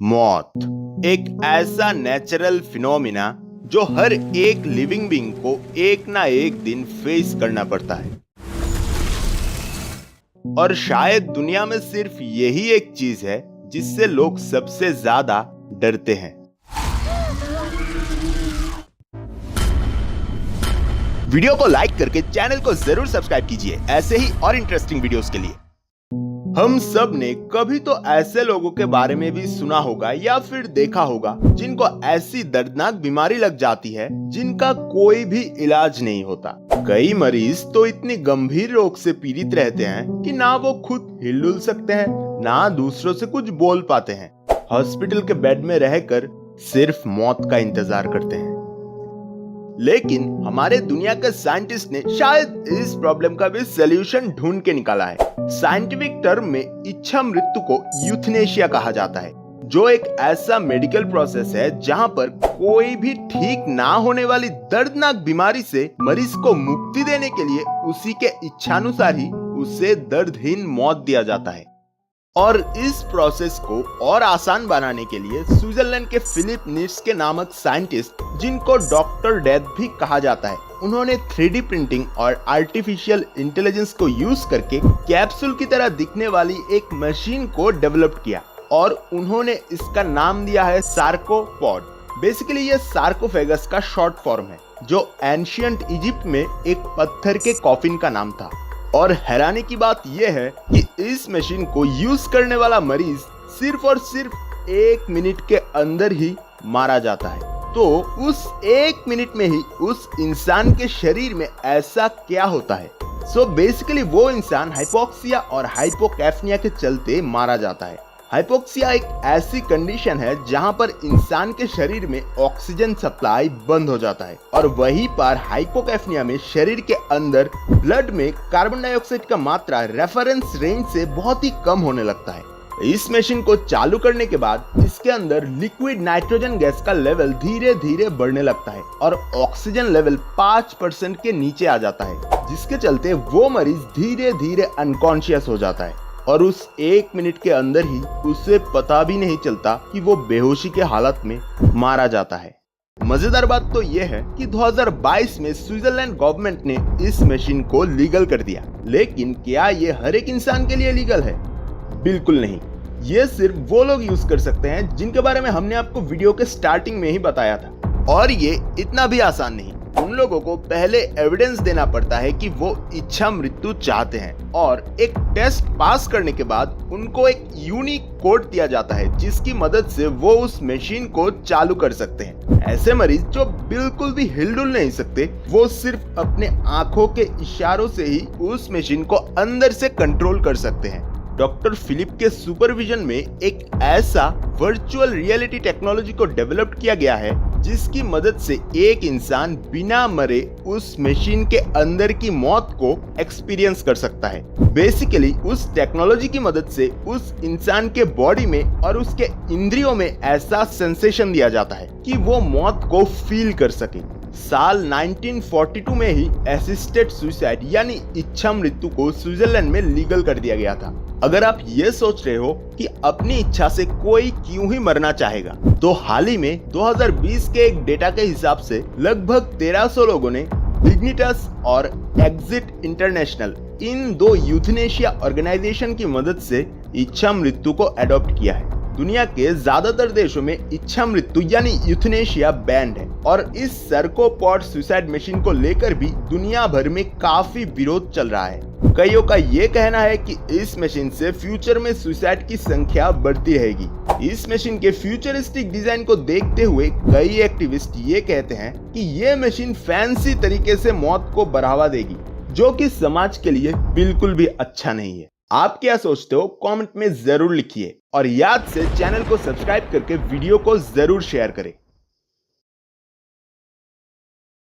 मौत एक ऐसा नेचुरल फिनोमिना जो हर एक लिविंग बीइंग को एक ना एक दिन फेस करना पड़ता है। और शायद दुनिया में सिर्फ यही एक चीज है जिससे लोग सबसे ज्यादा डरते हैं। वीडियो को लाइक करके चैनल को जरूर सब्सक्राइब कीजिए ऐसे ही और इंटरेस्टिंग वीडियोस के लिए। हम सब ने कभी तो ऐसे लोगों के बारे में भी सुना होगा या फिर देखा होगा जिनको ऐसी दर्दनाक बीमारी लग जाती है जिनका कोई भी इलाज नहीं होता। कई मरीज तो इतनी गंभीर रोग से पीड़ित रहते हैं कि ना वो खुद हिल सकते हैं ना दूसरों से कुछ बोल पाते हैं। हॉस्पिटल के बेड में रहकर सिर्फ मौत का इंतजार करते हैं। लेकिन हमारे दुनिया के साइंटिस्ट ने शायद इस प्रॉब्लम का भी सलूशन ढूंढ के निकाला है। साइंटिफिक टर्म में इच्छा मृत्यु को यूथनेशिया कहा जाता है, जो एक ऐसा मेडिकल प्रोसेस है जहां पर कोई भी ठीक ना होने वाली दर्दनाक बीमारी से मरीज को मुक्ति देने के लिए उसी के इच्छानुसार ही उसे दर्दहीन मौत दिया जाता है। और इस प्रोसेस को और आसान बनाने के लिए स्विट्जरलैंड के फिलिप नीट्स्के नामक साइंटिस्ट, जिनको डॉक्टर डेथ भी कहा जाता है, उन्होंने 3D प्रिंटिंग और आर्टिफिशियल इंटेलिजेंस को यूज करके कैप्सूल की तरह दिखने वाली एक मशीन को डेवलप किया और उन्होंने इसका नाम दिया है सार्कोपॉड। बेसिकली ये सार्कोफेगस का शॉर्ट फॉर्म है, जो एंशिएंट इजिप्ट में एक पत्थर के कॉफिन का नाम था। और हैरानी की बात यह है कि इस मशीन को यूज करने वाला मरीज सिर्फ और सिर्फ 1 मिनट के अंदर ही मारा जाता है। तो उस 1 मिनट में ही उस इंसान के शरीर में ऐसा क्या होता है? सो बेसिकली वो इंसान हाइपोक्सिया और हाइपोकैफनिया के चलते मारा जाता है। हाइपोक्सिया एक ऐसी कंडीशन है जहां पर इंसान के शरीर में ऑक्सीजन सप्लाई बंद हो जाता है, और वहीं पर हाइपोकैफनिया में शरीर के अंदर ब्लड में कार्बन डाइऑक्साइड का मात्रा रेफरेंस रेंज से बहुत ही कम होने लगता है। इस मशीन को चालू करने के बाद इसके अंदर लिक्विड नाइट्रोजन गैस का लेवल धीरे धीरे बढ़ने लगता है और ऑक्सीजन लेवल 5% के नीचे आ जाता है, जिसके चलते वो मरीज धीरे धीरे अनकॉन्शियस हो जाता है और उस 1 मिनट के अंदर ही उसे पता भी नहीं चलता कि वो बेहोशी के हालत में मारा जाता है। मजेदार बात तो यह है कि 2022 में स्विट्जरलैंड गवर्नमेंट ने इस मशीन को लीगल कर दिया। लेकिन क्या ये हर एक इंसान के लिए लीगल है? बिल्कुल नहीं। ये सिर्फ वो लोग यूज कर सकते हैं जिनके बारे में हमने आपको वीडियो के स्टार्टिंग में ही बताया था। और ये इतना भी आसान नहीं। उन लोगों को पहले एविडेंस देना पड़ता है कि वो इच्छा मृत्यु चाहते हैं, और एक टेस्ट पास करने के बाद उनको एक यूनिक कोड दिया जाता है जिसकी मदद से वो उस मशीन को चालू कर सकते हैं। ऐसे मरीज जो बिल्कुल भी हिलडुल नहीं सकते, वो सिर्फ अपने आंखों के इशारों से ही उस मशीन को अंदर से कंट्रोल कर सकते हैं। डॉक्टर फिलिप के सुपरविजन में एक ऐसा वर्चुअल रियलिटी टेक्नोलॉजी को डेवलप किया गया है जिसकी मदद से एक इंसान बिना मरे उस मशीन के अंदर की मौत को एक्सपीरियंस कर सकता है। बेसिकली उस टेक्नोलॉजी की मदद से उस इंसान के बॉडी में और उसके इंद्रियों में ऐसा सेंसेशन दिया जाता है कि वो मौत को फील कर सके। साल 1942 में ही असिस्टेड सुसाइड यानी इच्छा मृत्यु को स्विट्जरलैंड में लीगल कर दिया गया था। अगर आप ये सोच रहे हो कि अपनी इच्छा से कोई क्यों ही मरना चाहेगा, तो हाल ही में 2020 के एक डेटा के हिसाब से लगभग 1300 लोगों ने डिग्निटस और एग्जिट इंटरनेशनल, इन 2 यूथनेशिया ऑर्गेनाइजेशन की मदद से इच्छा मृत्यु को अडॉप्ट किया है। दुनिया के ज्यादातर देशों में इच्छा मृत्यु यानी यूथनेशिया बैंड है, और इस सार्कोपॉड सुसाइड मशीन को लेकर भी दुनिया भर में काफी विरोध चल रहा है। कईयों का ये कहना है कि इस मशीन से फ्यूचर में सुसाइड की संख्या बढ़ती रहेगी। इस मशीन के फ्यूचरिस्टिक डिजाइन को देखते हुए कई एक्टिविस्ट ये कहते हैं कि ये मशीन फैंसी तरीके से मौत को बढ़ावा देगी, जो कि समाज के लिए बिल्कुल भी अच्छा नहीं है। आप क्या सोचते हो? कमेंट में जरूर लिखिए, और याद से चैनल को सब्सक्राइब करके वीडियो को जरूर शेयर करें।